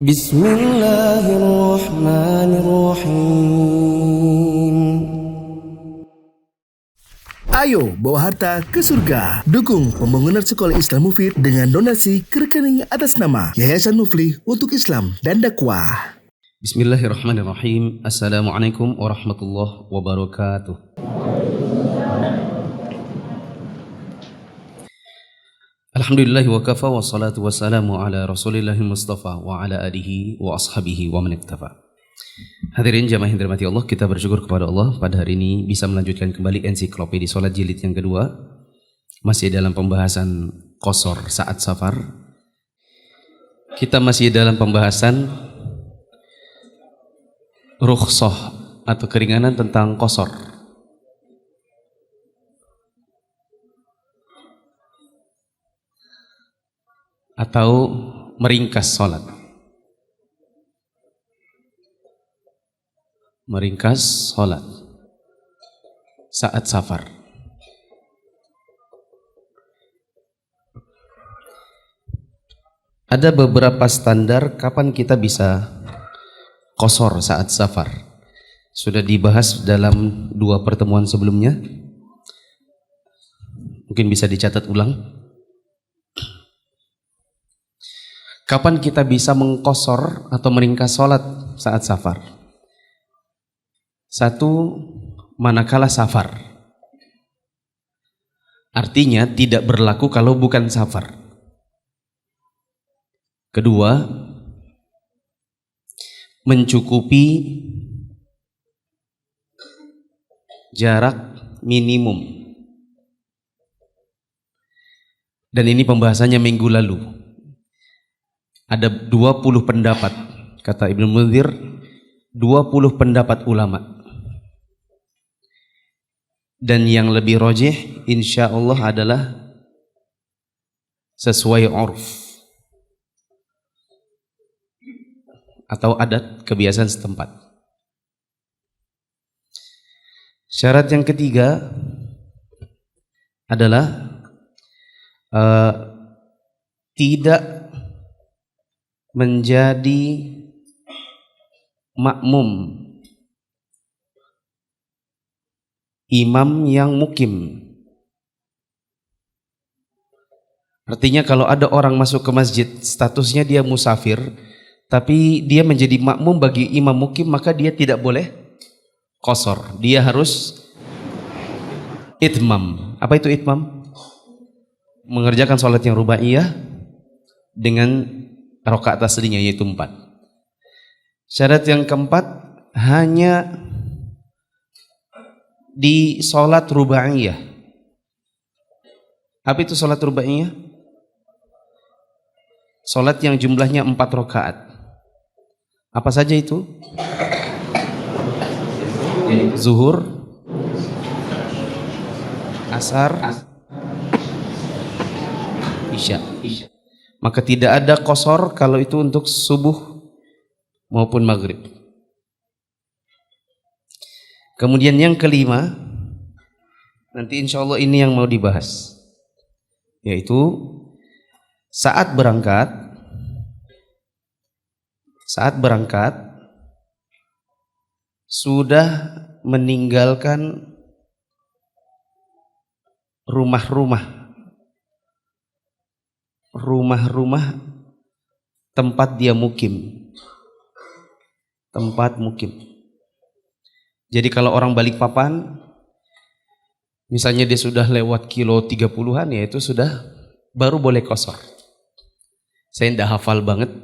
Bismillahirrahmanirrahim. Ayo bawa harta ke surga. Dukung pembangunan sekolah Islam Mufid dengan donasi ke rekening atas nama Yayasan Muflih untuk Islam dan Dakwah. Bismillahirrahmanirrahim. Assalamualaikum warahmatullahi wabarakatuh. Alhamdulillah wa kafa wa salatu wassalamu ala rasulillahil mustafa wa ala alihi wa ashabihi wa man iktafa. Hadirin jamaah yang dirahmati Allah, kita bersyukur kepada Allah pada hari ini bisa melanjutkan kembali ensiklopedi Salat jilid yang kedua. Masih dalam pembahasan qasar saat safar. Kita masih dalam pembahasan rukhsah atau keringanan tentang qasar. Atau meringkas salat. Meringkas salat saat safar. Ada beberapa standar kapan kita bisa qasar saat safar. Sudah dibahas dalam 2 pertemuan sebelumnya. Mungkin bisa dicatat ulang. Kapan kita bisa mengqasar atau meringkas salat saat safar? 1. Manakala safar. Artinya tidak berlaku kalau bukan safar. 2. Mencukupi jarak minimum. Dan ini pembahasannya minggu lalu. Ada 20 pendapat, kata Ibnu Munzir, 20 pendapat ulama. Dan yang lebih rajih insyaallah adalah sesuai urf atau adat kebiasaan setempat. Syarat yang ketiga adalah tidak menjadi makmum imam yang mukim. Artinya kalau ada orang masuk ke masjid, statusnya dia musafir, tapi dia menjadi makmum bagi imam mukim, maka dia tidak boleh qasar. Dia harus itmam. Apa itu itmam? Mengerjakan sholat yang rubaiyah dengan rakaat aslinya yaitu 4. Syarat yang keempat, hanya di sholat rubaiyah. Apa itu sholat rubaiyah? Sholat yang jumlahnya 4 rakaat. Apa saja itu? Zuhur, asar, isya. Maka tidak ada qasar kalau itu untuk subuh maupun maghrib. Kemudian yang kelima, nanti insya Allah ini yang mau dibahas, yaitu saat berangkat sudah meninggalkan rumah-rumah tempat dia mukim. Tempat mukim. Jadi kalau orang Balikpapan, misalnya dia sudah lewat kilo 30-an, ya itu sudah baru boleh qasar. Saya tidak hafal banget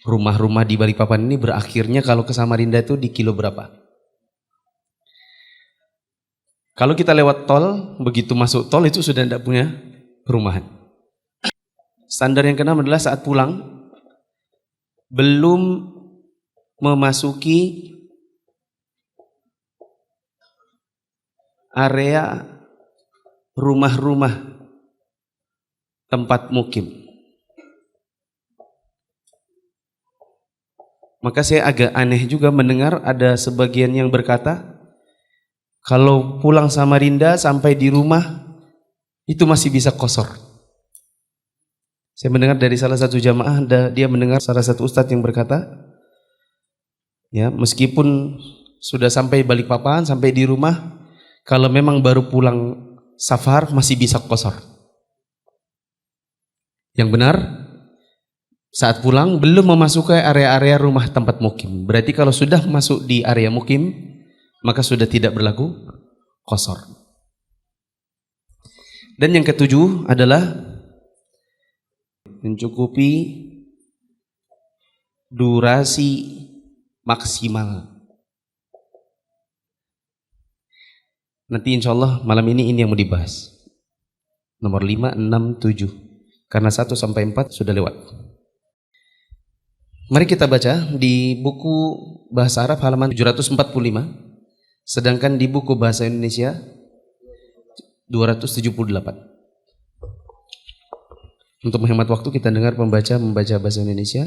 rumah-rumah di Balikpapan ini berakhirnya kalau ke Samarinda itu di kilo berapa. Kalau kita lewat tol, begitu masuk tol itu sudah tidak punya perumahan. Standar yang keenam adalah saat pulang belum memasuki area rumah-rumah tempat mukim. Maka saya agak aneh juga mendengar ada sebagian yang berkata kalau pulang Samarinda sampai di rumah itu masih bisa qasar. Saya mendengar dari salah satu jamaah, dia mendengar salah satu ustadz yang berkata, ya meskipun sudah sampai Balikpapan, sampai di rumah, kalau memang baru pulang safar masih bisa qasar. Yang benar, saat pulang belum memasuki area-area rumah tempat mukim. Berarti kalau sudah masuk di area mukim, maka sudah tidak berlaku qasar. Dan yang ketujuh adalah mencukupi durasi maksimal. Nanti insya Allah malam ini yang mau dibahas. Nomor 5, 6, 7. Karena 1 sampai 4 sudah lewat. Mari kita baca di buku bahasa Arab halaman 745. Sedangkan di buku bahasa Indonesia 278. Untuk menghemat waktu kita dengar pembaca membaca bahasa Indonesia,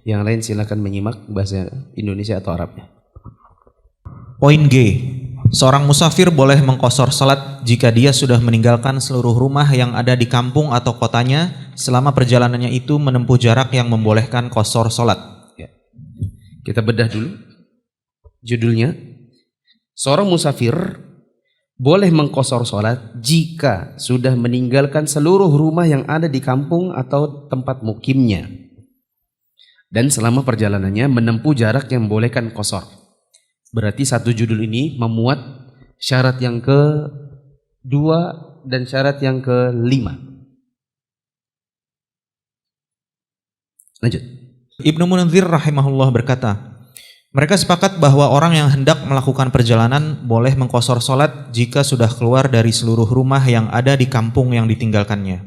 yang lain silakan menyimak bahasa Indonesia atau Arabnya. Poin G. Seorang musafir boleh mengqashar salat jika dia sudah meninggalkan seluruh rumah yang ada di kampung atau kotanya selama perjalanannya itu menempuh jarak yang membolehkan qashar salat. Ya. Kita bedah dulu. Judulnya, seorang musafir boleh mengqashar salat jika sudah meninggalkan seluruh rumah yang ada di kampung atau tempat mukimnya dan selama perjalanannya menempuh jarak yang membolehkan qashar. Berarti satu judul ini memuat syarat yang ke-2 dan syarat yang ke-5. Lanjut. Ibnu Munzir rahimahullah berkata, mereka sepakat bahwa orang yang hendak melakukan perjalanan boleh mengqashar salat jika sudah keluar dari seluruh rumah yang ada di kampung yang ditinggalkannya.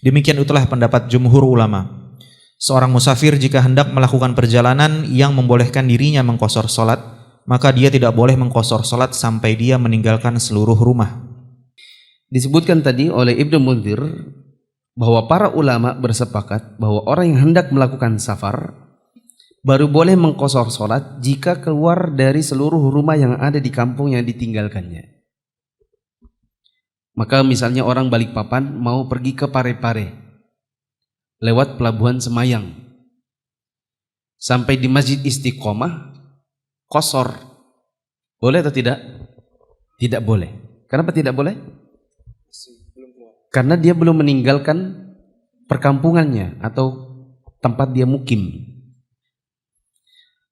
Demikian itulah pendapat jumhur ulama. Seorang musafir jika hendak melakukan perjalanan yang membolehkan dirinya mengqashar salat, maka dia tidak boleh mengqashar salat sampai dia meninggalkan seluruh rumah. Disebutkan tadi oleh Ibnu Munzir bahwa para ulama bersepakat bahwa orang yang hendak melakukan safar baru boleh mengqashar salat jika keluar dari seluruh rumah yang ada di kampung yang ditinggalkannya. Maka misalnya orang Balikpapan mau pergi ke Parepare lewat pelabuhan Semayang, sampai di Masjid Istiqomah qashar, boleh atau tidak? Tidak boleh. Kenapa tidak boleh? Karena dia belum meninggalkan perkampungannya atau tempat dia mukim.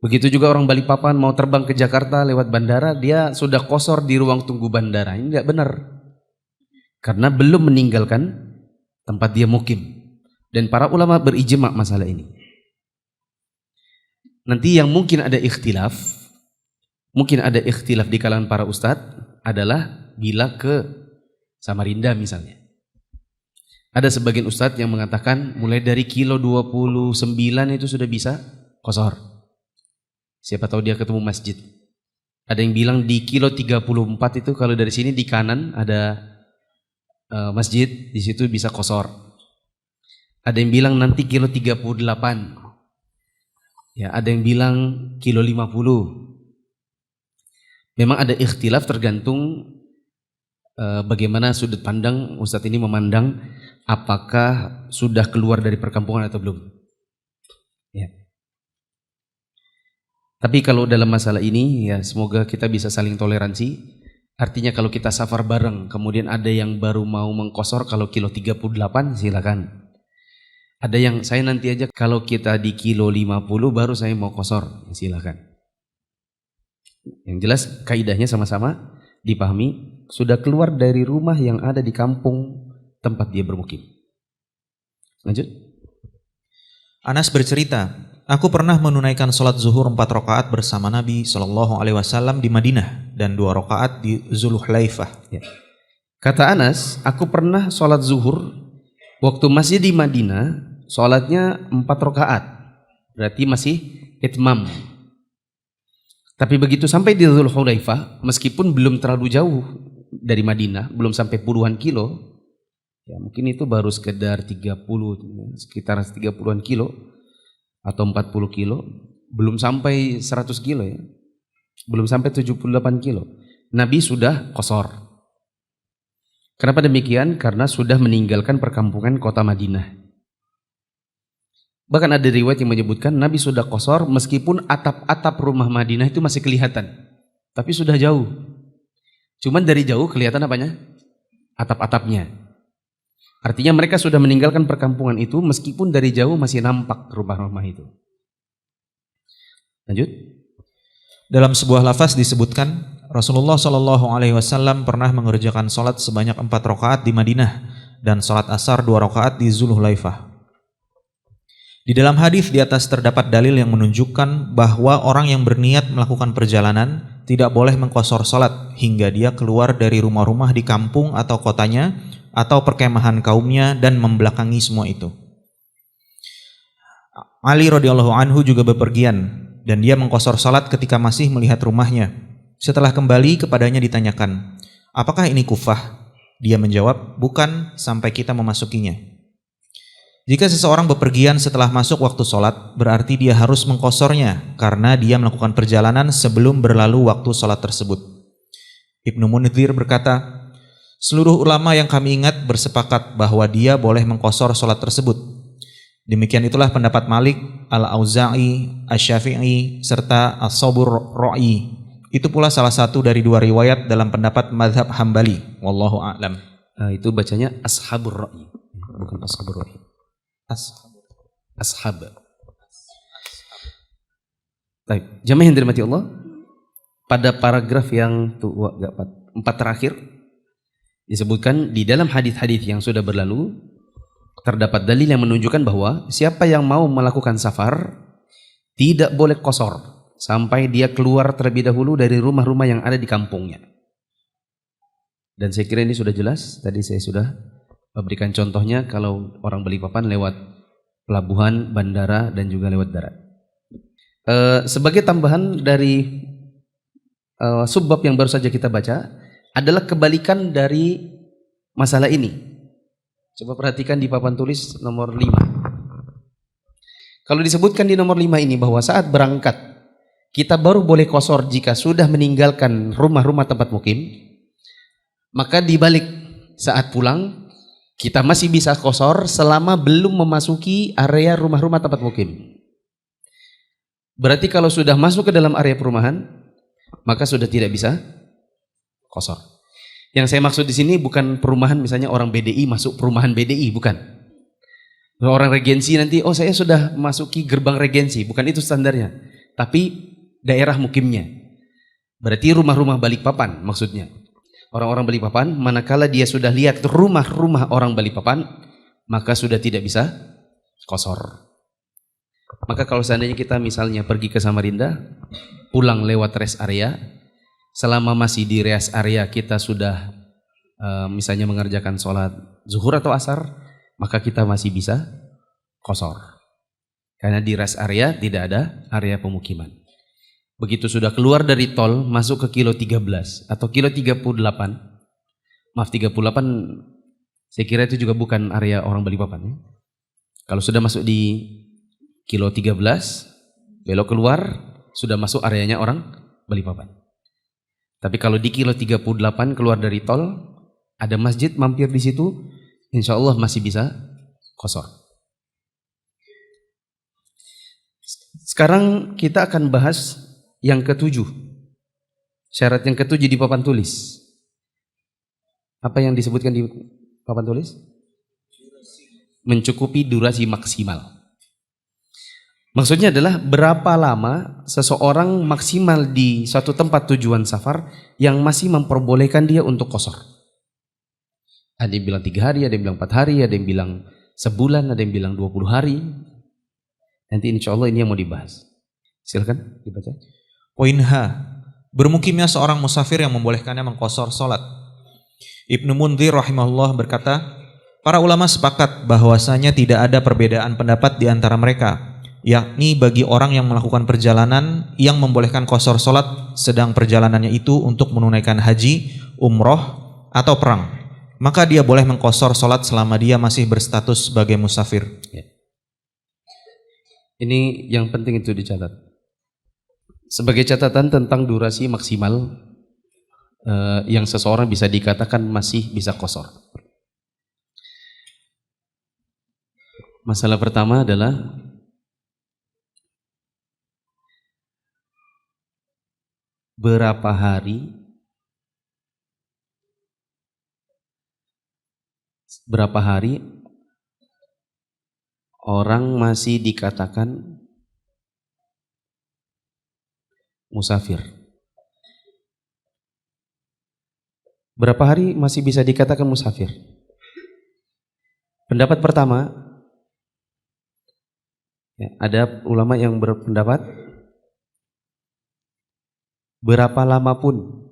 Begitu juga orang Balikpapan mau terbang ke Jakarta lewat bandara, dia sudah qashar di ruang tunggu bandara. Ini tidak benar. Karena belum meninggalkan tempat dia mukim. Dan para ulama berijma' masalah ini. Nanti yang mungkin ada ikhtilaf di kalangan para ustadz adalah bila ke Samarinda misalnya. Ada sebagian ustadz yang mengatakan mulai dari kilo 29 itu sudah bisa qashar. Siapa tahu dia ketemu masjid. Ada yang bilang di kilo 34 itu kalau dari sini di kanan ada masjid, di situ bisa qashar. Ada yang bilang nanti kilo 38. Ya, ada yang bilang kilo 50. Memang ada ikhtilaf tergantung bagaimana sudut pandang ustadz ini memandang apakah sudah keluar dari perkampungan atau belum. Ya. Tapi kalau dalam masalah ini ya semoga kita bisa saling toleransi. Artinya kalau kita safar bareng kemudian ada yang baru mau mengqashar kalau kilo 38 silakan. Ada yang saya nanti aja kalau kita di kilo 50 baru saya mau qashar, silakan. Yang jelas kaidahnya sama-sama dipahami, sudah keluar dari rumah yang ada di kampung tempat dia bermukim. Lanjut. Anas bercerita, aku pernah menunaikan sholat zuhur 4 rakaat bersama Nabi SAW di Madinah dan 2 rakaat di Zulhulaifah. Ya. Kata Anas, aku pernah sholat zuhur waktu masih di Madinah, sholatnya 4 rakaat, berarti masih itmam. Tapi begitu sampai di Zulhulaifah, meskipun belum terlalu jauh dari Madinah, belum sampai puluhan kilo, ya mungkin itu baru sekitar 30-an kilo atau 40 kilo, belum sampai 100 kilo ya, belum sampai 78 kilo. Nabi sudah qashar. Kenapa demikian? Karena sudah meninggalkan perkampungan kota Madinah. Bahkan ada riwayat yang menyebutkan Nabi sudah qasar meskipun atap-atap rumah Madinah itu masih kelihatan. Tapi sudah jauh. Cuman dari jauh kelihatan apanya? Atap-atapnya. Artinya mereka sudah meninggalkan perkampungan itu meskipun dari jauh masih nampak rumah-rumah itu. Lanjut. Dalam sebuah lafaz disebutkan Rasulullah Shallallahu Alaihi Wasallam pernah mengerjakan sholat sebanyak 4 rakaat di Madinah dan sholat asar 2 rakaat di Zulhulaifah. Di dalam hadis di atas terdapat dalil yang menunjukkan bahwa orang yang berniat melakukan perjalanan tidak boleh mengqashar sholat hingga dia keluar dari rumah-rumah di kampung atau kotanya atau perkemahan kaumnya dan membelakangi semua itu. Ali radhiyallahu anhu juga bepergian dan dia mengqashar sholat ketika masih melihat rumahnya. Setelah kembali kepadanya ditanyakan, apakah ini Kufah? Dia menjawab, bukan sampai kita memasukinya. Jika seseorang bepergian setelah masuk waktu sholat, berarti dia harus mengqasharnya karena dia melakukan perjalanan sebelum berlalu waktu sholat tersebut. Ibnu Munzir berkata, seluruh ulama yang kami ingat bersepakat bahwa dia boleh mengqashar sholat tersebut. Demikian itulah pendapat Malik, Al-Auza'i, Asy-Syafi'i, serta As-Sabur Ra'i. Itu pula salah satu dari 2 riwayat dalam pendapat mazhab Hambali. Wallahu a'lam. Itu bacanya Ashabur Ra'i, bukan Ashabur Ra'i. Ashab. Baik, jamaah yang dirahmati Allah, pada paragraf yang 4 terakhir disebutkan di dalam hadis-hadis yang sudah berlalu terdapat dalil yang menunjukkan bahwa siapa yang mau melakukan safar tidak boleh qashar sampai dia keluar terlebih dahulu dari rumah-rumah yang ada di kampungnya. Dan saya kira ini sudah jelas, tadi saya sudah memberikan contohnya kalau orang Balikpapan lewat pelabuhan, bandara, dan juga lewat darat. Sebagai tambahan dari subbab yang baru saja kita baca adalah kebalikan dari masalah ini. Coba perhatikan di papan tulis nomor 5. Kalau disebutkan di nomor 5 ini bahwa saat berangkat kita baru boleh qashar jika sudah meninggalkan rumah-rumah tempat mukim, maka dibalik saat pulang kita masih bisa qashar selama belum memasuki area rumah-rumah tempat mukim. Berarti kalau sudah masuk ke dalam area perumahan, maka sudah tidak bisa qashar. Yang saya maksud di sini bukan perumahan misalnya orang BDI masuk perumahan BDI, bukan. Orang regensi nanti, oh saya sudah masuki gerbang regensi, bukan itu standarnya. Tapi daerah mukimnya. Berarti rumah-rumah Balikpapan maksudnya. Orang-orang Balikpapan, manakala dia sudah lihat rumah-rumah orang Balikpapan, maka sudah tidak bisa qashar. Maka kalau seandainya kita misalnya pergi ke Samarinda, pulang lewat rest area, selama masih di rest area kita sudah misalnya mengerjakan sholat zuhur atau asar, maka kita masih bisa qashar. Karena di rest area tidak ada area pemukiman. Begitu sudah keluar dari tol, masuk ke kilo 13 atau kilo 38, maaf 38, saya kira itu juga bukan area orang Balikpapan ya. Kalau sudah masuk di kilo 13, belok keluar, sudah masuk areanya orang Balikpapan. Tapi kalau di kilo 38 keluar dari tol, ada masjid mampir di situ, insya Allah masih bisa qashar. Sekarang kita akan bahas yang ketujuh. Syarat yang ketujuh di papan tulis. Apa yang disebutkan di papan tulis? Mencukupi durasi maksimal. Maksudnya adalah berapa lama seseorang maksimal di suatu tempat tujuan safar yang masih memperbolehkan dia untuk qashar. Ada yang bilang 3 hari, ada yang bilang 4 hari, ada yang bilang sebulan, ada yang bilang 20 hari. Nanti insya Allah ini yang mau dibahas. Silakan dibaca. Poin H. Bermukimnya seorang musafir yang membolehkannya mengqashar sholat. Ibnu Munzir rahimahullah berkata, para ulama sepakat bahwasanya tidak ada perbedaan pendapat di antara mereka, yakni bagi orang yang melakukan perjalanan yang membolehkan qashar sholat sedang perjalanannya itu untuk menunaikan haji, umroh, atau perang, maka dia boleh mengqashar sholat selama dia masih berstatus sebagai musafir. Ini yang penting itu dicatat. Sebagai catatan tentang durasi maksimal yang seseorang bisa dikatakan masih bisa qashar. Masalah pertama adalah berapa hari orang masih dikatakan musafir? Berapa hari masih bisa dikatakan musafir? Pendapat pertama, ya, ada ulama yang berpendapat berapa lama pun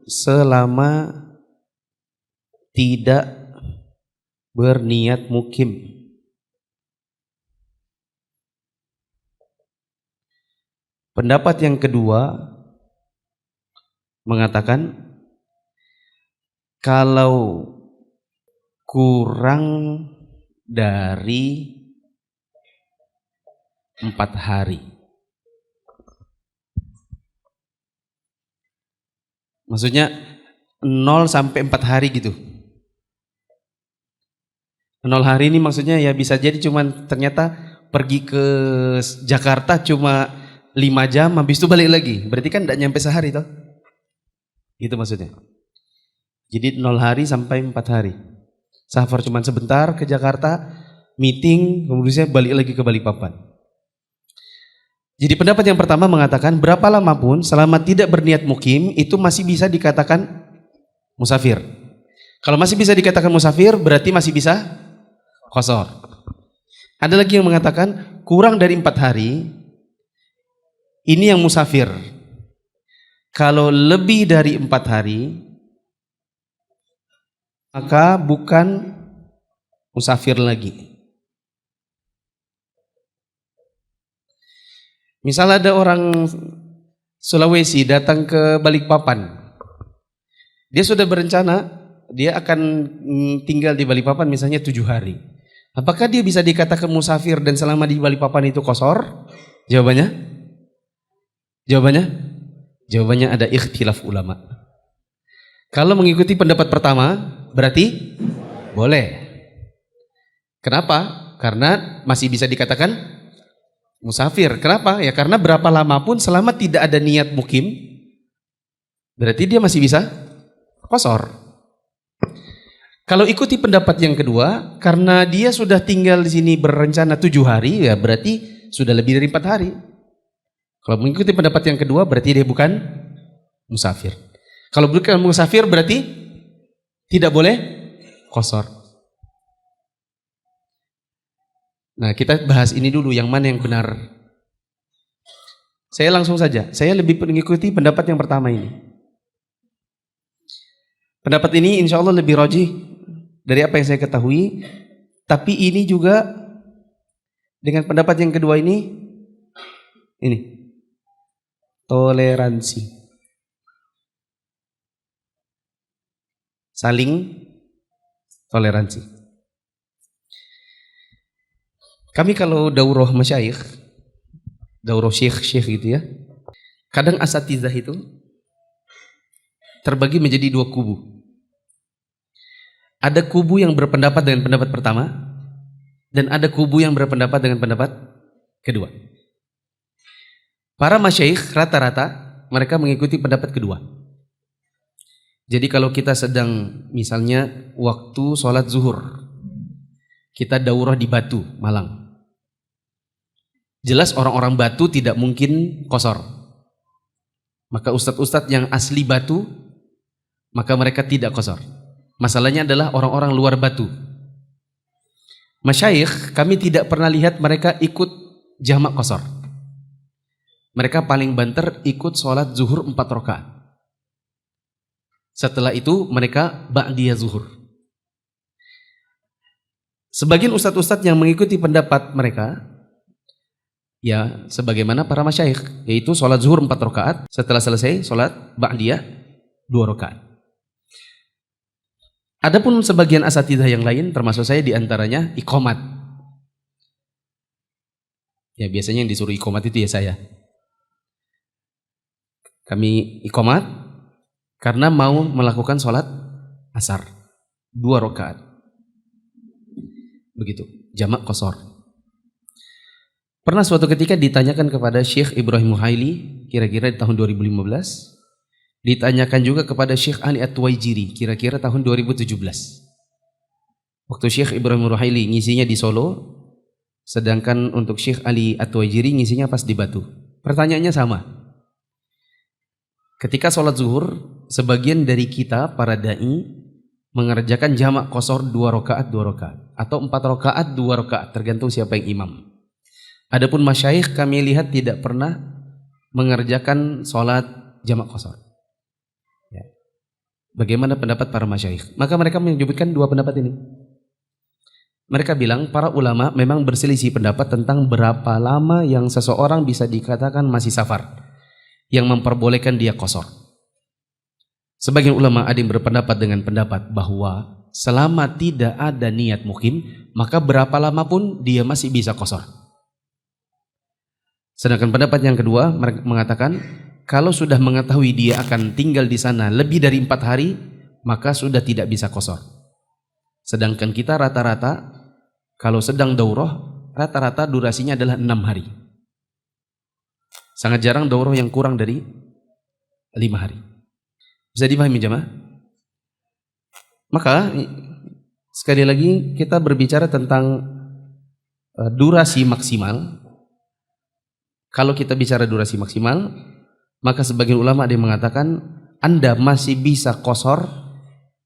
selama tidak berniat mukim. Pendapat yang kedua mengatakan kalau kurang dari 4 hari. Maksudnya 0 sampai 4 hari gitu. 0 hari ini maksudnya ya bisa jadi cuman ternyata pergi ke Jakarta cuma 5 jam habis itu balik lagi. Berarti kan tidak nyampe sehari toh. Gitu maksudnya. Jadi 0 hari sampai 4 hari. Safar cuma sebentar ke Jakarta, meeting, kemudian balik lagi ke Balikpapan. Jadi pendapat yang pertama mengatakan berapa lama pun selama tidak berniat mukim itu masih bisa dikatakan musafir. Kalau masih bisa dikatakan musafir berarti masih bisa qasar. Ada lagi yang mengatakan kurang dari 4 hari ini yang musafir. Kalau lebih dari 4 hari maka bukan musafir lagi. Misal ada orang Sulawesi datang ke Balikpapan. Dia sudah berencana dia akan tinggal di Balikpapan misalnya 7 hari. Apakah dia bisa dikatakan musafir dan selama di Balikpapan itu qasar? Jawabannya ada ikhtilaf ulama. Kalau mengikuti pendapat pertama berarti boleh. Kenapa? Karena masih bisa dikatakan musafir. Kenapa? Ya karena berapa lama pun selama tidak ada niat mukim berarti dia masih bisa qasar. Kalau ikuti pendapat yang kedua, karena dia sudah tinggal di sini berencana 7 hari, ya berarti sudah lebih dari 4 hari. Kalau mengikuti pendapat yang kedua, berarti dia bukan musafir. Kalau bukan musafir, berarti tidak boleh qasar. Nah, kita bahas ini dulu, yang mana yang benar. Saya langsung saja, saya lebih mengikuti pendapat yang pertama ini. Pendapat ini insya Allah lebih rajih dari apa yang saya ketahui. Tapi ini juga dengan pendapat yang kedua ini toleransi. Saling toleransi. Kami kalau daurah masyayikh, daurah syekh gitu ya, kadang asatizah itu terbagi menjadi 2 kubu. Ada kubu yang berpendapat dengan pendapat pertama, dan ada kubu yang berpendapat dengan pendapat kedua. Para masyayikh rata-rata mereka mengikuti pendapat kedua. Jadi kalau kita sedang misalnya waktu sholat zuhur, kita daurah di Batu, Malang. Jelas orang-orang Batu tidak mungkin qasar. Maka ustadz-ustadz yang asli Batu, maka mereka tidak qasar. Masalahnya adalah orang-orang luar Batu. Masyayikh kami tidak pernah lihat mereka ikut jamak qasar. Mereka paling banter ikut sholat zuhur 4 rakaat. Setelah itu mereka ba'diyah zuhur. Sebagian ustadz-ustadz yang mengikuti pendapat mereka, ya sebagaimana para masyayikh, yaitu sholat zuhur 4 rakaat, setelah selesai sholat ba'diyah 2 rakaat. Adapun sebagian asatidzah yang lain, termasuk saya diantaranya, iqamat. Ya biasanya yang disuruh iqamat itu ya saya. Kami iqamat karena mau melakukan sholat asar 2 rakaat. Begitu, jamak qasar. Pernah suatu ketika ditanyakan kepada Syekh Ibrahim Ruhaili, kira-kira di tahun 2015. Ditanyakan juga kepada Syekh Ali At-Tuwaijiri, kira-kira tahun 2017. Waktu Syekh Ibrahim Ruhaili ngisinya di Solo, sedangkan untuk Syekh Ali At-Tuwaijiri ngisinya pas di Batu. Pertanyaannya sama. Ketika sholat zuhur, sebagian dari kita para da'i mengerjakan jamak qashar 2 rakaat atau 4 rakaat 2 rakaat, tergantung siapa yang imam. Adapun masyayikh kami lihat tidak pernah mengerjakan sholat jamak qashar. Ya. Bagaimana pendapat para masyayikh? Maka mereka menyebutkan 2 pendapat ini. Mereka bilang para ulama memang berselisih pendapat tentang berapa lama yang seseorang bisa dikatakan masih safar, yang memperbolehkan dia qashar. Sebagian ulama ada yang berpendapat dengan pendapat bahwa selama tidak ada niat mukim, maka berapa lama pun dia masih bisa qashar. Sedangkan pendapat yang kedua, mereka mengatakan kalau sudah mengetahui dia akan tinggal di sana lebih dari 4 hari, maka sudah tidak bisa qashar. Sedangkan kita rata-rata kalau sedang daurah, rata-rata durasinya adalah 6 hari. Sangat jarang daurah yang kurang dari 5 hari. Bisa dipahami jemaah? Maka sekali lagi kita berbicara tentang durasi maksimal. Kalau kita bicara durasi maksimal, maka sebagian ulama ada yang mengatakan Anda masih bisa qashar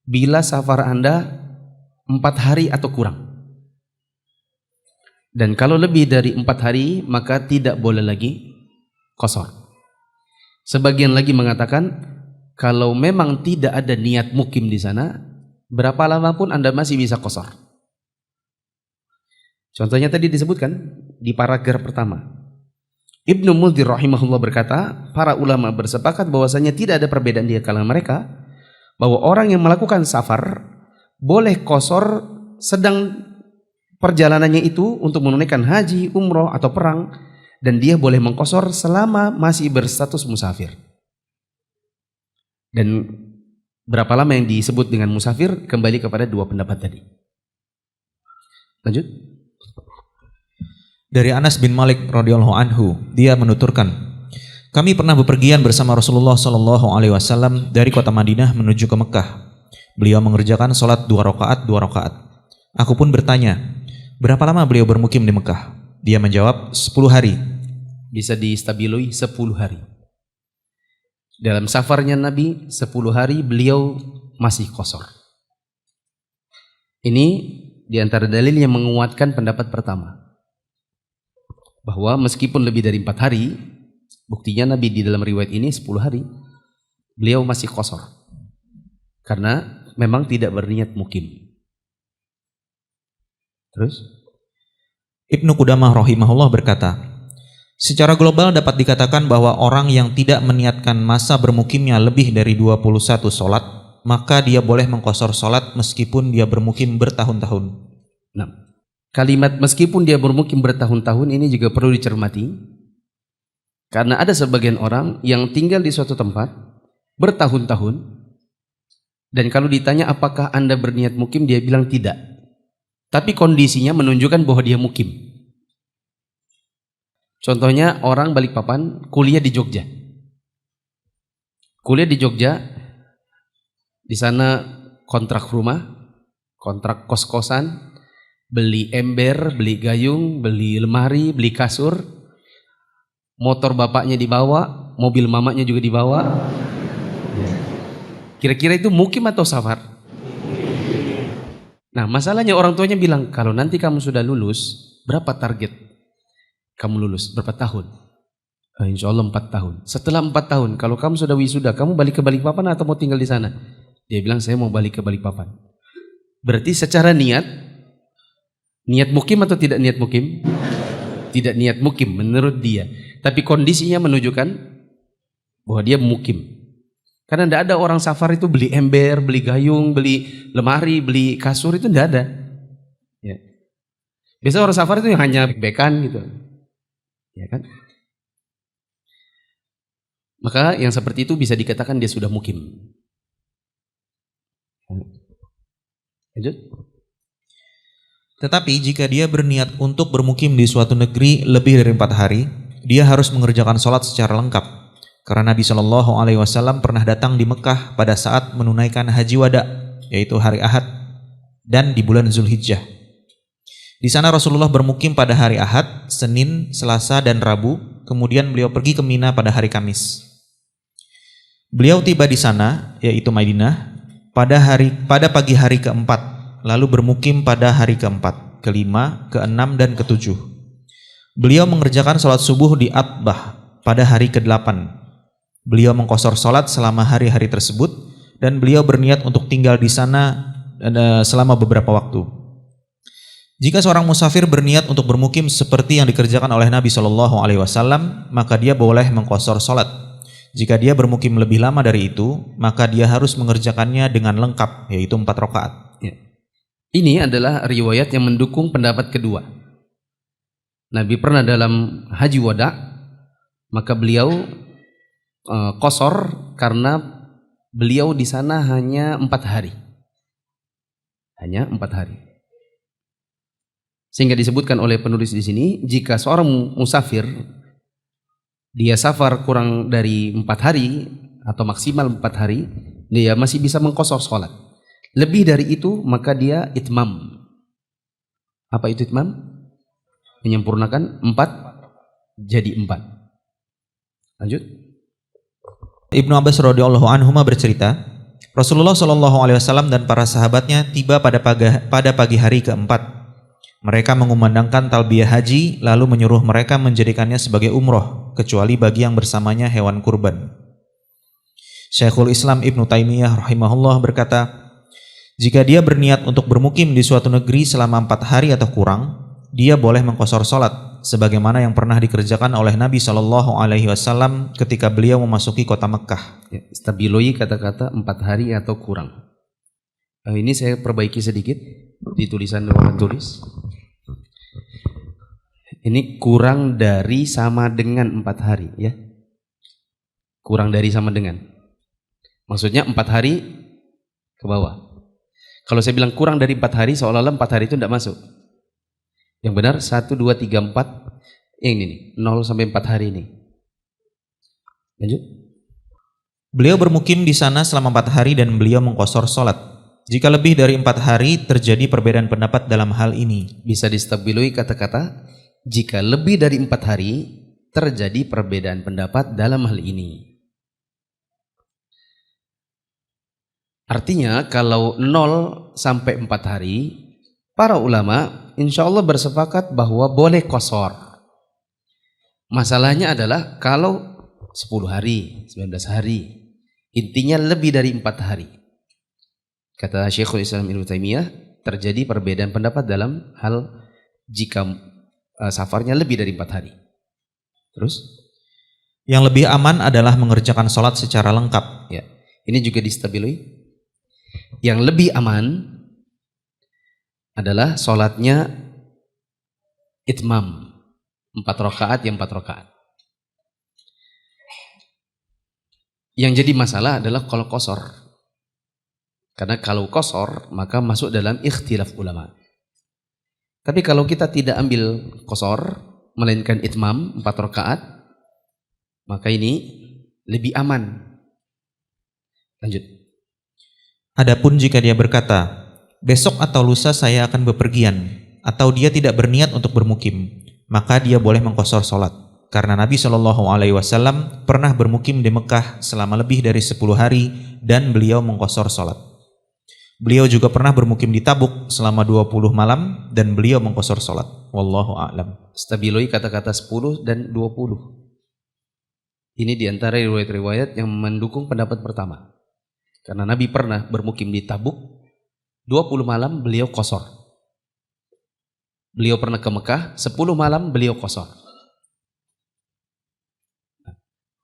bila safar Anda 4 hari atau kurang. Dan kalau lebih dari 4 hari, maka tidak boleh lagi qashar. Sebagian lagi mengatakan kalau memang tidak ada niat mukim di sana, berapa lama pun Anda masih bisa qashar. Contohnya tadi disebutkan di paragraf pertama. Ibnu Mundhir rahimahullah berkata, para ulama bersepakat bahwasanya tidak ada perbedaan di kalangan mereka bahwa orang yang melakukan safar boleh qashar sedang perjalanannya itu untuk menunaikan haji, umroh atau perang, dan dia boleh mengqashar selama masih berstatus musafir. Dan berapa lama yang disebut dengan musafir kembali kepada 2 pendapat tadi. Lanjut. Dari Anas bin Malik radhiyallahu anhu, dia menuturkan, kami pernah bepergian bersama Rasulullah sallallahu alaihi wasallam dari kota Madinah menuju ke Mekah. Beliau mengerjakan sholat 2 rakaat. Aku pun bertanya, berapa lama beliau bermukim di Mekah? Dia menjawab 10 hari. Bisa distabiloi 10 hari. Dalam safarnya Nabi 10 hari beliau masih qashar. Ini diantara dalil yang menguatkan pendapat pertama. Bahwa meskipun lebih dari 4 hari, buktinya Nabi di dalam riwayat ini 10 hari, beliau masih qashar. Karena memang tidak berniat mukim. Terus? Ibnu Qudamah rahimahullah berkata, secara global dapat dikatakan bahwa orang yang tidak meniatkan masa bermukimnya lebih dari 21 sholat, maka dia boleh mengqashar sholat meskipun dia bermukim bertahun-tahun. Nah, kalimat meskipun dia bermukim bertahun-tahun ini juga perlu dicermati. Karena ada sebagian orang yang tinggal di suatu tempat bertahun-tahun, dan kalau ditanya apakah Anda berniat mukim, dia bilang tidak. Tapi kondisinya menunjukkan bahwa dia mukim. Contohnya orang Balikpapan kuliah di Jogja. Kuliah di Jogja, di sana kontrak rumah, kontrak kos-kosan, beli ember, beli gayung, beli lemari, beli kasur, motor bapaknya dibawa, mobil mamanya juga dibawa. Kira-kira itu mukim atau safar? Nah, masalahnya orang tuanya bilang, kalau nanti kamu sudah lulus, berapa target kamu lulus? Berapa tahun? Insya Allah 4 tahun. Setelah 4 tahun, kalau kamu sudah wisuda, kamu balik ke Balikpapan atau mau tinggal di sana? Dia bilang, saya mau balik ke Balikpapan. Berarti secara niat mukim atau tidak niat mukim? Tidak niat mukim menurut dia. Tapi kondisinya menunjukkan bahwa dia mukim. Karena tidak ada orang safar itu beli ember, beli gayung, beli lemari, beli kasur, itu tidak ada. Ya. Biasa orang safar itu yang hanya bekan gitu. Ya kan? Maka yang seperti itu bisa dikatakan dia sudah mukim. Lanjut. Tetapi jika dia berniat untuk bermukim di suatu negeri lebih dari 4 hari, dia harus mengerjakan sholat secara lengkap. Karena Nabi Shallallahu Alaihi Wasallam pernah datang di Mekah pada saat menunaikan haji wada, yaitu hari Ahad, dan di bulan Zulhijjah. Di sana Rasulullah bermukim pada hari Ahad, Senin, Selasa, dan Rabu. Kemudian beliau pergi ke Mina pada hari Kamis. Beliau tiba di sana, yaitu Madinah, pada pagi hari keempat. Lalu bermukim pada hari keempat, kelima, keenam, dan ketujuh. Beliau mengerjakan sholat subuh di Atbah pada hari ke-8. Beliau mengqashar sholat selama hari-hari tersebut, dan beliau berniat untuk tinggal di sana selama beberapa waktu. Jika seorang musafir berniat untuk bermukim seperti yang dikerjakan oleh Nabi Shallallahu Alaihi Wasallam, maka dia boleh mengqashar sholat. Jika dia bermukim lebih lama dari itu, maka dia harus mengerjakannya dengan lengkap, yaitu 4 rakaat. Ini adalah riwayat yang mendukung pendapat kedua. Nabi pernah dalam haji wada, maka beliau qashar karena beliau di sana hanya 4 hari. Hanya 4 hari. Sehingga disebutkan oleh penulis di sini, jika seorang musafir dia safar kurang dari 4 hari atau maksimal 4 hari, dia masih bisa mengqashar sholat. Lebih dari itu maka dia itmam. Apa itu itmam? Menyempurnakan 4 jadi 4. Lanjut. Ibnu Abbas radhiyallahu anhu bercerita, Rasulullah Shallallahu Alaihi Wasallam dan para sahabatnya tiba pada pagi hari keempat. Mereka mengumandangkan talbiyah haji, lalu menyuruh mereka menjadikannya sebagai umroh, kecuali bagi yang bersamanya hewan kurban. Syekhul Islam Ibnu Taimiyah rahimahullah berkata, jika dia berniat untuk bermukim di suatu negeri selama 4 hari atau kurang, dia boleh mengqashar sholat, sebagaimana yang pernah dikerjakan oleh Nabi Shallallahu Alaihi Wasallam ketika beliau memasuki kota Mekah. Stabiloi kata-kata 4 hari atau kurang. Ini saya perbaiki sedikit di tulisan ruangan tulis. Ini kurang dari sama dengan 4 hari, ya. Kurang dari sama dengan. Maksudnya 4 hari ke bawah. Kalau saya bilang kurang dari 4 hari, seolah-olah 4 hari itu tidak masuk. Yang benar 1, 2, 3, 4. Yang ini nih, 0 sampai 4 hari ini. Lanjut. Beliau bermukim di sana selama 4 hari dan beliau mengqashar sholat. Jika lebih dari 4 hari terjadi perbedaan pendapat dalam hal ini. Bisa distabilui kata-kata, jika lebih dari 4 hari terjadi perbedaan pendapat dalam hal ini. Artinya kalau 0 sampai 4 hari, para ulama insya Allah bersepakat bahwa boleh qashar. Masalahnya adalah kalau 10 hari, 19 hari, intinya lebih dari 4 hari. Kata Syekhul Islam Ibnu Taimiyah, terjadi perbedaan pendapat dalam hal jika safarnya lebih dari 4 hari. Terus? Yang lebih aman adalah mengerjakan sholat secara lengkap. Ya, ini juga distabilui. Yang lebih aman adalah sholatnya itmam, 4 rakaat yang 4 rakaat. Yang jadi masalah adalah kalau qashar. Karena kalau qashar maka masuk dalam ikhtilaf ulama. Tapi kalau kita tidak ambil qashar, melainkan itmam 4 rakaat, maka ini lebih aman. Lanjut. Adapun jika dia berkata, besok atau lusa saya akan bepergian, atau dia tidak berniat untuk bermukim, maka dia boleh mengqashar sholat. Karena Nabi Shallallahu Alaihi Wasallam pernah bermukim di Mekah selama lebih dari 10 hari dan beliau mengqashar sholat. Beliau juga pernah bermukim di Tabuk selama 20 malam dan beliau mengqashar sholat. Wallahu a'lam. Stabiloi kata-kata 10 dan 20. Ini diantara riwayat-riwayat yang mendukung pendapat pertama. Karena Nabi pernah bermukim di Tabuk 20 malam beliau qashar. Beliau pernah ke Mekah 10 malam beliau qashar.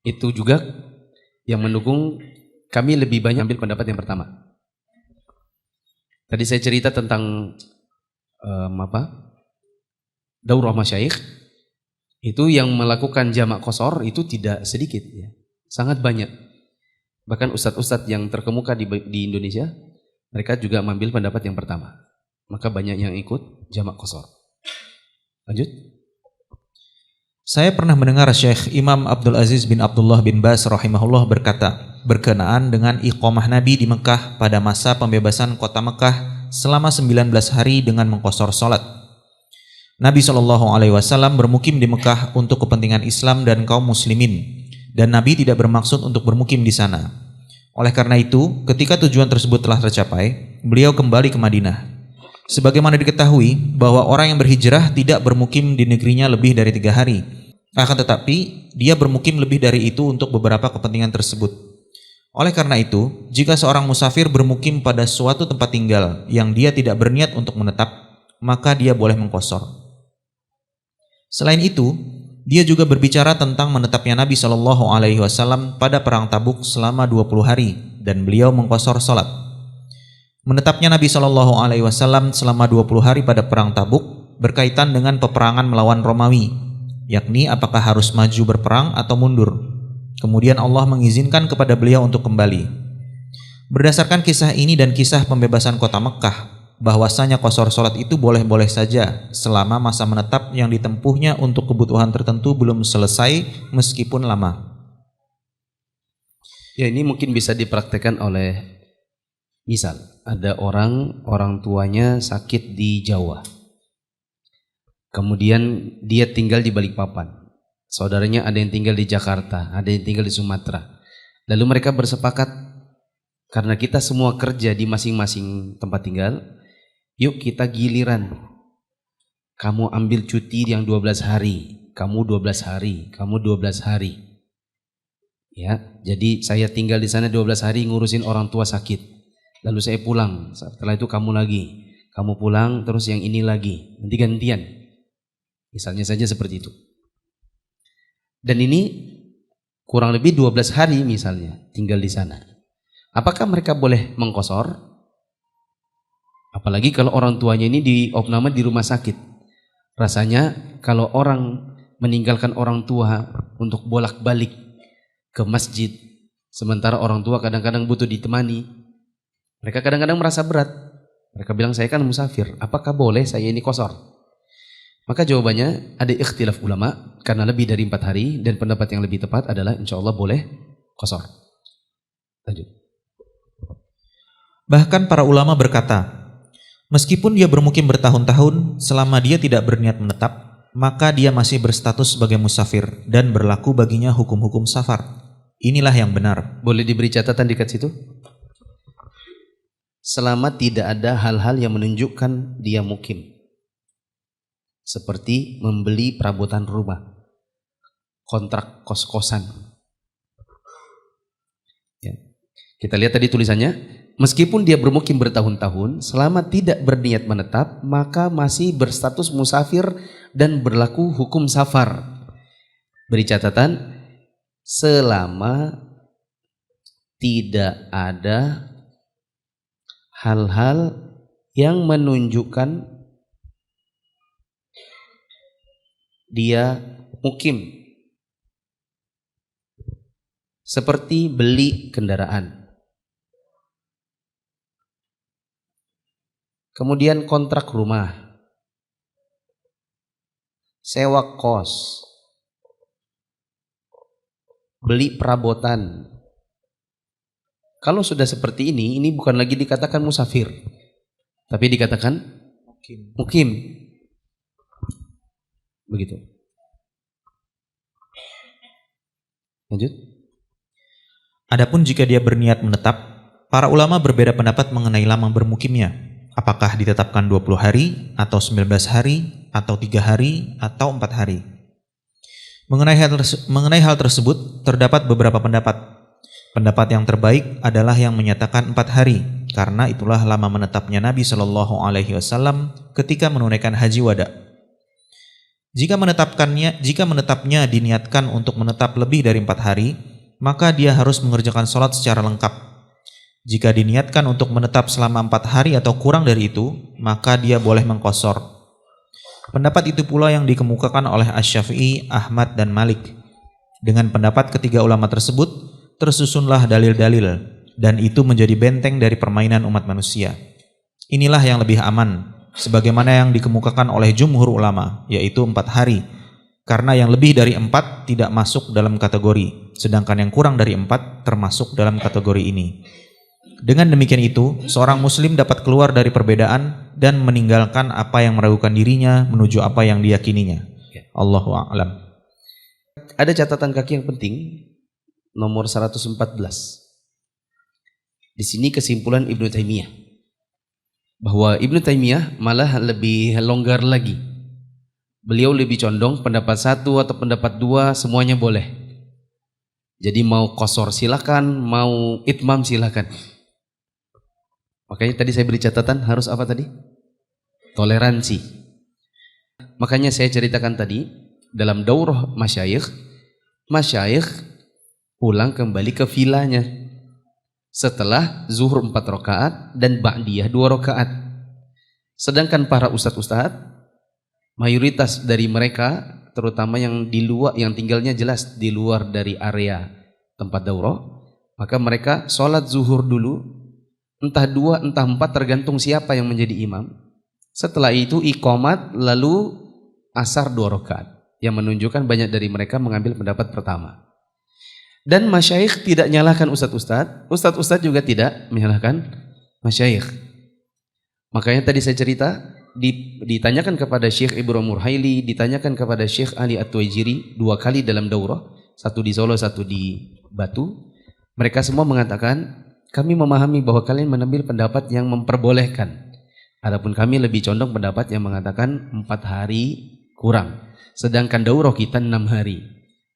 Itu juga yang mendukung kami lebih banyak ambil pendapat yang pertama. Tadi saya cerita tentang daurah masyayikh. Itu yang melakukan jamak qashar itu tidak sedikit, ya. Sangat banyak. Bahkan ustadz-ustadz yang terkemuka di Indonesia, mereka juga mengambil pendapat yang pertama. maka banyak yang ikut jamak qasar. Lanjut. Saya pernah mendengar Syekh Imam Abdul Aziz bin Abdullah bin Bas rahimahullah berkata, berkenaan dengan iqamah Nabi di Mekah pada masa pembebasan kota Mekah selama 19 hari dengan mengqasar salat. Nabi SAW bermukim di Mekah untuk kepentingan Islam dan kaum muslimin, dan Nabi tidak bermaksud untuk bermukim di sana. Oleh karena itu, ketika tujuan tersebut telah tercapai, beliau kembali ke Madinah. Sebagaimana diketahui bahwa orang yang berhijrah tidak bermukim di negerinya lebih dari 3 hari. Akan tetapi, dia bermukim lebih dari itu untuk beberapa kepentingan tersebut. Oleh karena itu, jika seorang musafir bermukim pada suatu tempat tinggal yang dia tidak berniat untuk menetap, maka dia boleh mengqasar. Selain itu, dia juga berbicara tentang menetapnya Nabi SAW pada perang Tabuk selama 20 hari dan beliau mengqasar salat. Menetapnya Nabi SAW selama 20 hari pada perang Tabuk berkaitan dengan peperangan melawan Romawi, yakni apakah harus maju berperang atau mundur. Kemudian Allah mengizinkan kepada beliau untuk kembali. Berdasarkan kisah ini dan kisah pembebasan kota Mekah, bahwasanya qasar salat itu boleh-boleh saja selama masa menetap yang ditempuhnya untuk kebutuhan tertentu belum selesai meskipun lama. Ya, ini mungkin bisa dipraktekkan oleh, misal ada orang tuanya sakit di Jawa, kemudian dia tinggal di Balikpapan, saudaranya ada yang tinggal di Jakarta, ada yang tinggal di Sumatera. Lalu mereka bersepakat, karena kita semua kerja di masing-masing tempat tinggal, yuk kita giliran. Kamu ambil cuti yang 12 hari, kamu 12 hari, kamu 12 hari. Ya, jadi saya tinggal di sana 12 hari ngurusin orang tua sakit. Lalu saya pulang, setelah itu kamu lagi. Kamu pulang terus yang ini lagi, nanti gantian. Misalnya saja seperti itu. Dan ini kurang lebih 12 hari misalnya tinggal di sana. Apakah mereka boleh mengqasar? Apalagi kalau orang tuanya ini di opname di rumah sakit. Rasanya kalau orang meninggalkan orang tua untuk bolak-balik ke masjid, sementara orang tua kadang-kadang butuh ditemani, mereka kadang-kadang merasa berat. Mereka bilang, saya kan musafir, apakah boleh saya ini qasar? Maka jawabannya ada ikhtilaf ulama, karena lebih dari 4 hari, dan pendapat yang lebih tepat adalah insya Allah boleh qasar. Lanjut. Bahkan para ulama berkata, meskipun dia bermukim bertahun-tahun, selama dia tidak berniat menetap, maka dia masih berstatus sebagai musafir dan berlaku baginya hukum-hukum safar. Inilah yang benar. Boleh diberi catatan dekat situ? Selama tidak ada hal-hal yang menunjukkan dia mukim, seperti membeli perabotan rumah, kontrak kos-kosan. Ya. Kita lihat tadi tulisannya, meskipun dia bermukim bertahun-tahun, selama tidak berniat menetap, maka masih berstatus musafir dan berlaku hukum safar. Beri catatan, selama tidak ada hal-hal yang menunjukkan dia mukim, seperti beli kendaraan, kemudian kontrak rumah, sewa kos, beli perabotan. Kalau sudah seperti ini bukan lagi dikatakan musafir, tapi dikatakan mukim. Begitu. Lanjut. Adapun jika dia berniat menetap, para ulama berbeda pendapat mengenai lama bermukimnya. Apakah ditetapkan 20 hari, atau 19 hari, atau 3 hari, atau 4 hari. Mengenai hal tersebut, terdapat beberapa pendapat. Pendapat yang terbaik adalah yang menyatakan 4 hari, karena itulah lama menetapnya Nabi SAW ketika menunaikan haji wada. Jika menetapnya diniatkan untuk menetap lebih dari 4 hari, maka dia harus mengerjakan sholat secara lengkap. Jika diniatkan untuk menetap selama 4 hari atau kurang dari itu, maka dia boleh mengqasar. Pendapat itu pula yang dikemukakan oleh Asy-Syafi'i, Ahmad, dan Malik. Dengan pendapat ketiga ulama tersebut, tersusunlah dalil-dalil, dan itu menjadi benteng dari permainan umat manusia. Inilah yang lebih aman, sebagaimana yang dikemukakan oleh jumhur ulama, yaitu 4 hari. Karena yang lebih dari 4 tidak masuk dalam kategori, sedangkan yang kurang dari 4 termasuk dalam kategori ini. Dengan demikian itu, seorang muslim dapat keluar dari perbedaan dan meninggalkan apa yang meragukan dirinya menuju apa yang diyakininya. Allahu a'lam. Ada catatan kaki yang penting, nomor 114. Di sini kesimpulan Ibnu Taimiyah, bahwa Ibnu Taimiyah malah lebih longgar lagi. Beliau lebih condong pendapat 1 atau pendapat 2 semuanya boleh. Jadi mau qasar silakan, mau itmam silakan. Makanya tadi saya beri catatan harus apa tadi? Toleransi. Makanya saya ceritakan tadi dalam daurah masyayikh pulang kembali ke vilanya setelah zuhur 4 rakaat dan ba'diyah 2 rakaat. Sedangkan para ustadz mayoritas dari mereka, terutama yang di luar, yang tinggalnya jelas di luar dari area tempat daurah, maka mereka sholat zuhur dulu, entah 2 entah 4 tergantung siapa yang menjadi imam. Setelah itu iqamat, lalu asar 2 rakaat, yang menunjukkan banyak dari mereka mengambil pendapat pertama. Dan masyayikh tidak nyalahkan ustadz juga tidak menyalahkan masyayikh. Makanya tadi saya cerita, ditanyakan kepada Syekh Ibrahim Murhaili, ditanyakan kepada Syekh Ali At-Tuwaijiri 2 kali dalam daurah, 1 di Solo, 1 di Batu. Mereka semua mengatakan, kami memahami bahwa kalian mengambil pendapat yang memperbolehkan. Adapun kami lebih condong pendapat yang mengatakan 4 hari kurang. Sedangkan daurah kita 6 hari.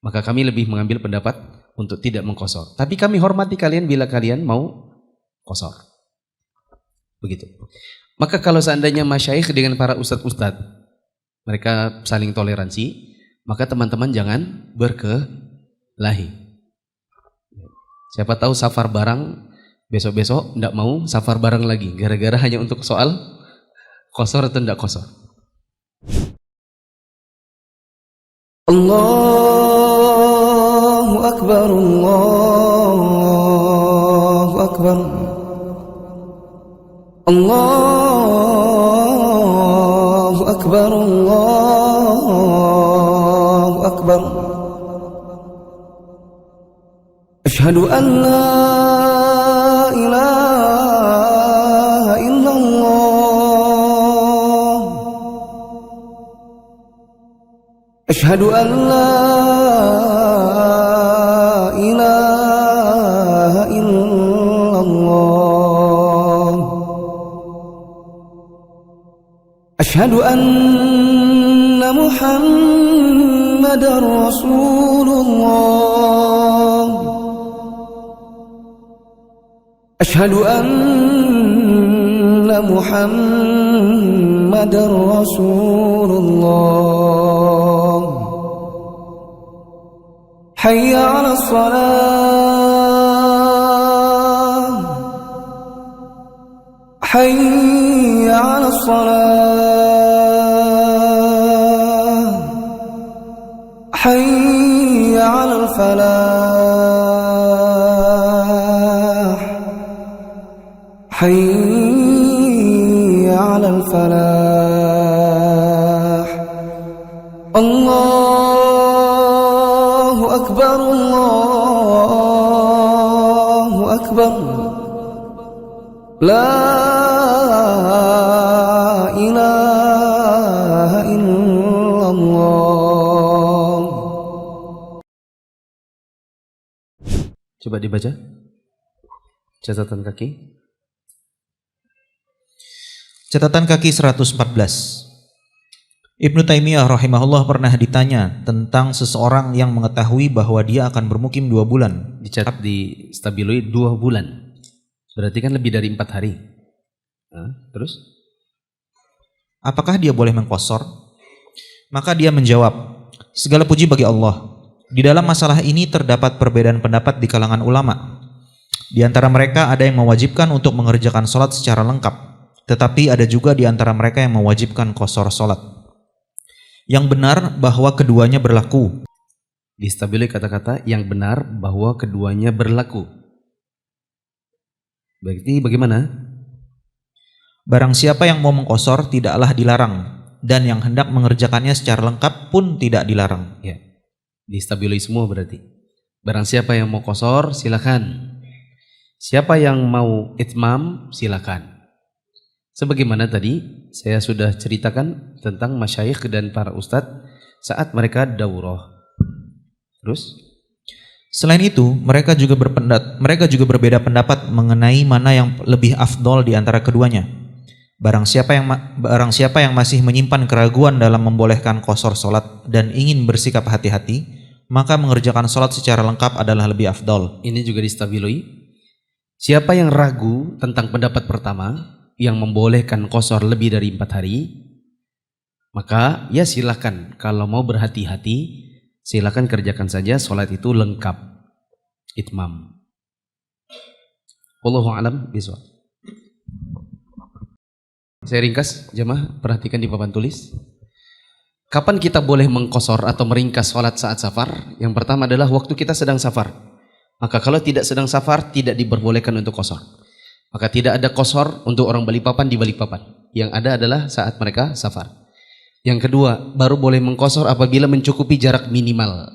Maka kami lebih mengambil pendapat untuk tidak mengqasar. Tapi kami hormati kalian bila kalian mau qasar. Begitu. Maka kalau seandainya masyayikh dengan para ustadz mereka saling toleransi, maka teman-teman jangan berkelahi. Siapa tahu safar bareng, besok-besok tidak mau safar bareng lagi, gara-gara hanya untuk soal qasar atau tidak qasar. Allahu Akbar, Allahu Akbar, Allahu Akbar, Allahu Akbar. Asyhadu an la ilaha illallah, asyhadu an la ilaha illallah, asyhadu anna Muhammadar Rasulullah, asyhadu anna Muhammadar Rasulullah. Hayya 'alas salah, hayya 'alas salah, hayya 'alal falah, hayya 'alal falah. Allahu Akbar, Allahu Akbar, la ilaha illallah. Coba dibaca catatan kaki. Catatan kaki 114. Ibnu Taimiyah rahimahullah pernah ditanya tentang seseorang yang mengetahui bahwa dia akan bermukim 2 bulan. Dicatat di stabiloid 2 bulan. Berarti kan lebih dari 4 hari. Terus? Apakah dia boleh mengqasar? Maka dia menjawab, segala puji bagi Allah. Di dalam masalah ini terdapat perbedaan pendapat di kalangan ulama. Di antara mereka ada yang mewajibkan untuk mengerjakan sholat secara lengkap. Tetapi ada juga di antara mereka yang mewajibkan qasar sholat. Yang benar bahwa keduanya berlaku. Distabili kata-kata yang benar bahwa keduanya berlaku. Berarti bagaimana? Barang siapa yang mau mengqasar tidaklah dilarang, dan yang hendak mengerjakannya secara lengkap pun tidak dilarang. Ya, distabili semua berarti. Barang siapa yang mau qasar silakan. Siapa yang mau itmam silakan. Sebagaimana tadi saya sudah ceritakan tentang masyayikh dan para ustadz saat mereka daurah. Terus Selain itu, mereka juga berbeda pendapat mengenai mana yang lebih afdol di antara keduanya. Barang siapa yang masih menyimpan keraguan dalam membolehkan qasar salat dan ingin bersikap hati-hati, maka mengerjakan salat secara lengkap adalah lebih afdol. ini juga distabiloi. Siapa yang ragu tentang pendapat pertama yang membolehkan qasar lebih dari 4 hari, maka ya silakan. Kalau mau berhati-hati, silakan kerjakan saja salat itu lengkap, itmam. Wallahu a'lam bishawab. Saya ringkas, jemaah perhatikan di papan tulis. Kapan kita boleh mengqasar atau meringkas salat saat safar? Yang pertama adalah waktu kita sedang safar. Maka kalau tidak sedang safar, tidak diperbolehkan untuk qasar. Maka tidak ada qasar untuk orang Balikpapan di Balikpapan. Yang ada adalah saat mereka safar. Yang kedua, baru boleh mengqasar apabila mencukupi jarak minimal.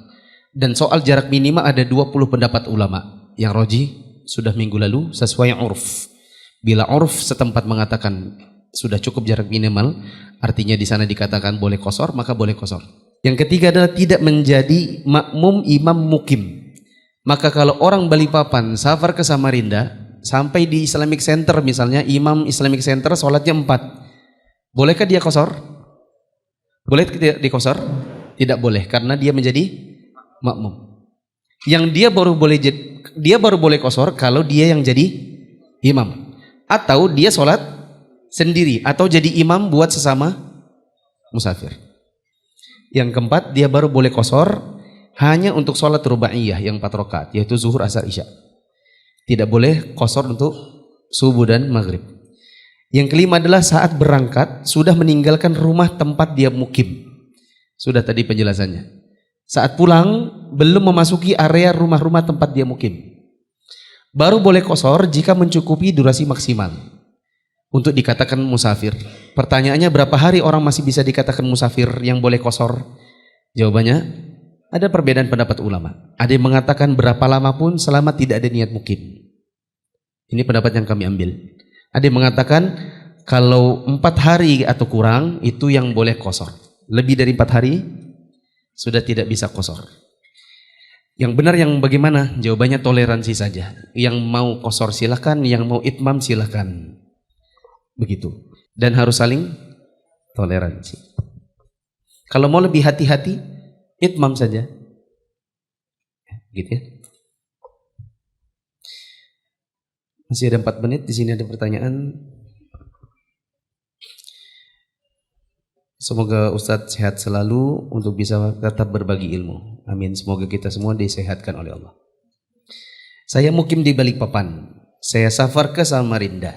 Dan soal jarak minimal ada 20 pendapat ulama. Yang rajih sudah minggu lalu sesuai urf. Bila urf setempat mengatakan sudah cukup jarak minimal, artinya di sana dikatakan boleh qasar, maka boleh qasar. Yang ketiga adalah tidak menjadi makmum imam mukim. Maka kalau orang Balikpapan safar ke Samarinda, sampai di Islamic Center misalnya, imam Islamic Center sholatnya 4, bolehkah dia qasar? Boleh tidak diqasar? Tidak boleh, karena dia menjadi makmum. Yang dia baru boleh qasar kalau dia yang jadi imam, atau dia sholat sendiri, atau jadi imam buat sesama musafir. Yang keempat, dia baru boleh qasar hanya untuk sholat rubaiyah yang 4 rakaat, yaitu zuhur, asar, isya. Tidak boleh qasar untuk subuh dan maghrib. Yang kelima adalah saat berangkat sudah meninggalkan rumah tempat dia mukim. Sudah tadi penjelasannya. Saat pulang belum memasuki area rumah-rumah tempat dia mukim. Baru boleh qasar jika mencukupi durasi maksimal untuk dikatakan musafir. Pertanyaannya, berapa hari orang masih bisa dikatakan musafir yang boleh qasar? Jawabannya, ada perbedaan pendapat ulama. Ada yang mengatakan berapa lama pun selama tidak ada niat mukim. Ini pendapat yang kami ambil. Ada yang mengatakan kalau 4 hari atau kurang itu yang boleh qasar. Lebih dari 4 hari sudah tidak bisa qasar. Yang benar yang bagaimana? Jawabannya toleransi saja. Yang mau qasar silakan, yang mau itmam silakan. Begitu. Dan harus saling toleransi. Kalau mau lebih hati-hati, itmam saja. Gitu ya. Masih ada 4 menit, di sini ada pertanyaan. Semoga Ustadz sehat selalu untuk bisa tetap berbagi ilmu. Amin. Semoga kita semua disehatkan oleh Allah. Saya mukim di Balikpapan. Saya safar ke Samarinda.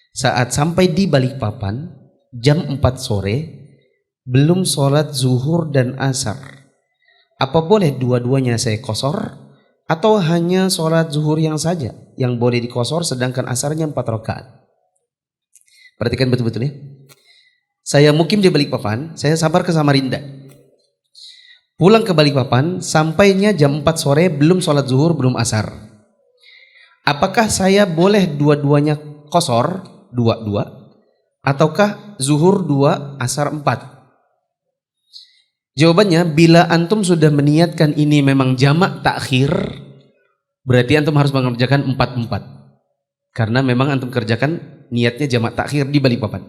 Saat sampai di Balikpapan, jam 4 sore, belum sholat zuhur dan asar. Apa boleh dua-duanya saya qasar? Atau hanya sholat zuhur yang saja yang boleh diqasar, sedangkan asarnya 4 rakaat? Perhatikan betul-betul ya. Saya mukim di Balikpapan, saya safar ke Samarinda. Pulang ke Balikpapan, sampainya jam 4 sore, belum sholat zuhur, belum asar. Apakah saya boleh dua-duanya qasar, 2-2, ataukah zuhur 2, asar 4? Jawabannya, bila antum sudah meniatkan ini memang jamak takhir, berarti antum harus mengerjakan 4-4. Karena memang antum kerjakan niatnya jamak takhir di Balikpapan.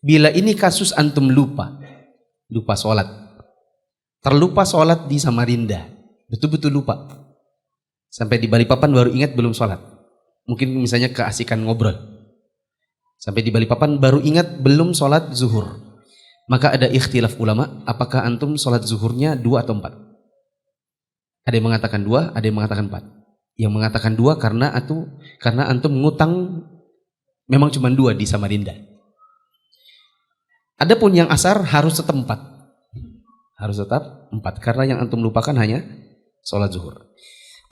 Bila ini kasus antum lupa sholat, terlupa sholat di Samarinda, betul-betul lupa, sampai di Balikpapan baru ingat belum sholat. Mungkin misalnya keasikan ngobrol, sampai di Balikpapan baru ingat belum sholat zuhur. Maka ada ikhtilaf ulama, apakah antum sholat zuhurnya 2 atau 4? Ada yang mengatakan 2, ada yang mengatakan 4. Yang mengatakan 2 karena antum ngutang memang cuma 2 di Samarinda. Adapun yang asar harus tetap 4. Harus tetap 4 karena yang antum lupakan hanya sholat zuhur.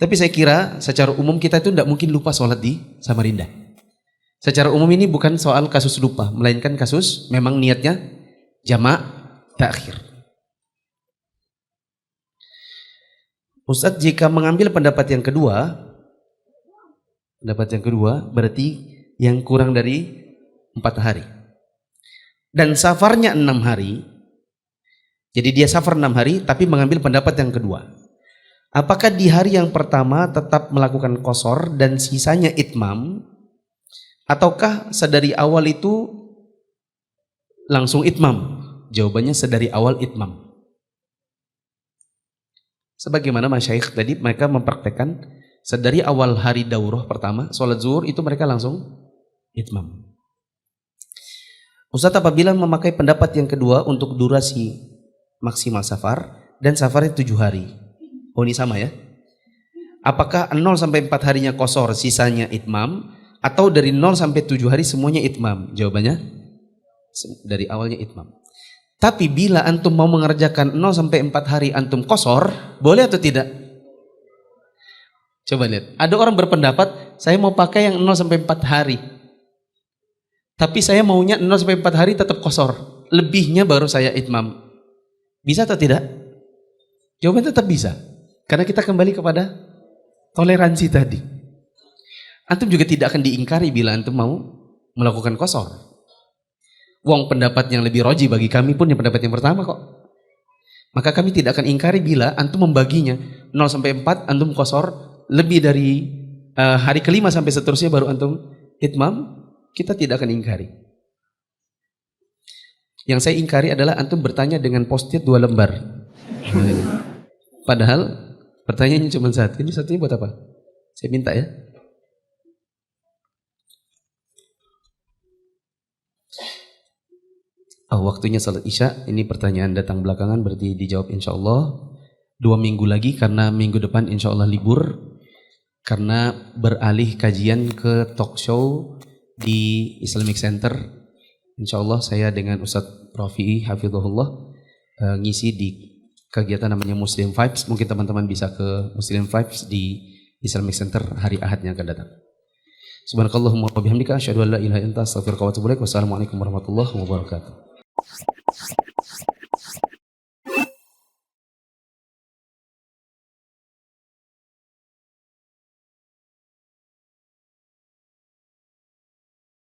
Tapi saya kira secara umum kita itu tidak mungkin lupa sholat di Samarinda. Secara umum ini bukan soal kasus lupa, melainkan kasus memang niatnya jamak takhir. Ustadz, jika mengambil pendapat yang kedua berarti yang kurang dari 4 hari dan safarnya 6 hari. Jadi dia safar 6 hari tapi mengambil pendapat yang kedua. Apakah di hari yang pertama tetap melakukan qasar dan sisanya itmam, ataukah sedari awal itu langsung itmam? Jawabannya sedari awal itmam. Sebagaimana masyayikh tadi, mereka mempraktekkan sedari awal hari daurah pertama, sholat zuhur itu mereka langsung itmam. Ustadz, apabila memakai pendapat yang kedua untuk durasi maksimal safar dan safarnya 7 hari. Oh, ini sama ya? Apakah 0 sampai 4 harinya qasar, sisanya itmam, atau dari 0 sampai 7 hari semuanya itmam? Jawabannya dari awalnya itmam. Tapi bila antum mau mengerjakan 0 sampai 4 hari antum qasar, boleh atau tidak? Coba lihat. Ada orang berpendapat, saya mau pakai yang 0 sampai 4 hari. Tapi saya maunya 0 sampai 4 hari tetap qasar. Lebihnya baru saya itmam. Bisa atau tidak? Jawabannya tetap bisa. Karena kita kembali kepada toleransi tadi. Antum juga tidak akan diingkari bila antum mau melakukan qasar. Wong pendapat yang lebih roji bagi kami pun yang pendapat yang pertama kok. Maka kami tidak akan ingkari bila antum membaginya 0 sampai 4 antum qasar, lebih dari hari kelima sampai seterusnya baru antum itmam, kita tidak akan ingkari. Yang saya ingkari adalah antum bertanya dengan post-it 2 lembar. Padahal pertanyaannya cuma satu. Ini satunya buat apa? Saya minta ya. Waktunya salat isya. Ini pertanyaan datang belakangan, berarti dijawab insya Allah 2 minggu lagi, karena minggu depan insya Allah libur, karena beralih kajian ke talk show di Islamic Center. Insya Allah saya dengan Ustadz Rafi'i Hafizahullah ngisi di kegiatan namanya Muslim Vibes. Mungkin teman-teman bisa ke Muslim Vibes di Islamic Center hari Ahad yang akan datang. Subhanakallahumma wa bihamdika asyhadu an la ilaha illa anta astaghfiruka wa atubu ilaik. Wassalamualaikum warahmatullahi wabarakatuh.